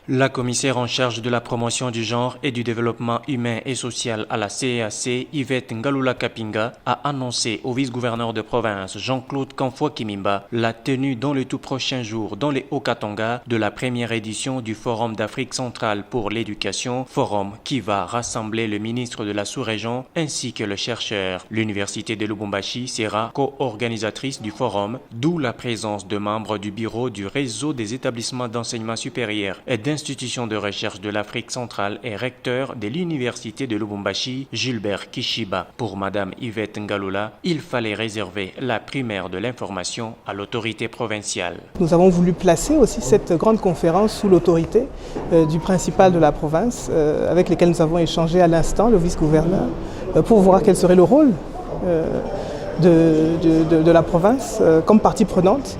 La commissaire en charge de la promotion du genre et du développement humain et social à la CEAC, Yvette Ngalula Kapinga, a annoncé au vice-gouverneur de province Jean-Claude Kamfwa Kimimba la tenue dans les tout prochains jours dans les Hauts-Katanga de la première édition du Forum d'Afrique centrale pour l'éducation, forum qui va rassembler le ministre de la sous-région ainsi que le chercheur. L'université de Lubumbashi sera co-organisatrice du forum, d'où la présence de membres du bureau du réseau des établissements d'enseignement supérieur et d'institutions de recherche de l'Afrique centrale et recteur de l'université de Lubumbashi, Gilbert Kishiba. Pour Madame Yvette Ngalula, il fallait réserver la primaire de l'information à l'autorité provinciale. Nous avons voulu placer aussi cette grande conférence sous l'autorité du principal de la province, avec lequel nous avons échangé à l'instant, le vice-gouverneur, pour voir quel serait le rôle de la province comme partie prenante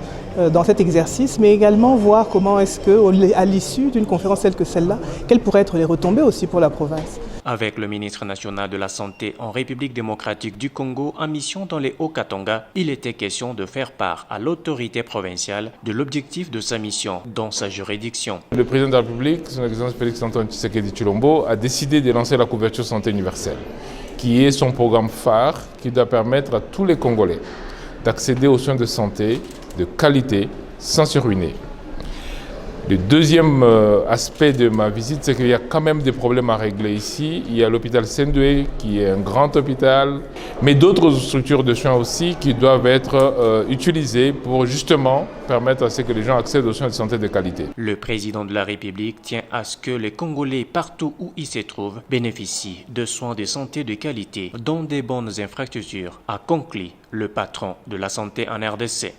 dans cet exercice, mais également voir comment est-ce qu'à l'issue d'une conférence telle que celle-là, quelles pourraient être les retombées aussi pour la province. Avec le ministre national de la Santé en République démocratique du Congo en mission dans les Hauts-Katanga, il était question de faire part à l'autorité provinciale de l'objectif de sa mission dans sa juridiction. Le président de la République, son Excellence Félix Antoine Tshisekedi Tshilombo, a décidé de lancer la couverture santé universelle, qui est son programme phare qui doit permettre à tous les Congolais d'accéder aux soins de santé de qualité sans se ruiner. Le deuxième aspect de ma visite, c'est qu'il y a quand même des problèmes à régler ici. Il y a l'hôpital Sendoué, qui est un grand hôpital, mais d'autres structures de soins aussi qui doivent être utilisées pour justement permettre à ce que les gens accèdent aux soins de santé de qualité. Le président de la République tient à ce que les Congolais, partout où ils se trouvent, bénéficient de soins de santé de qualité dans des bonnes infrastructures, a conclu le patron de la santé en RDC.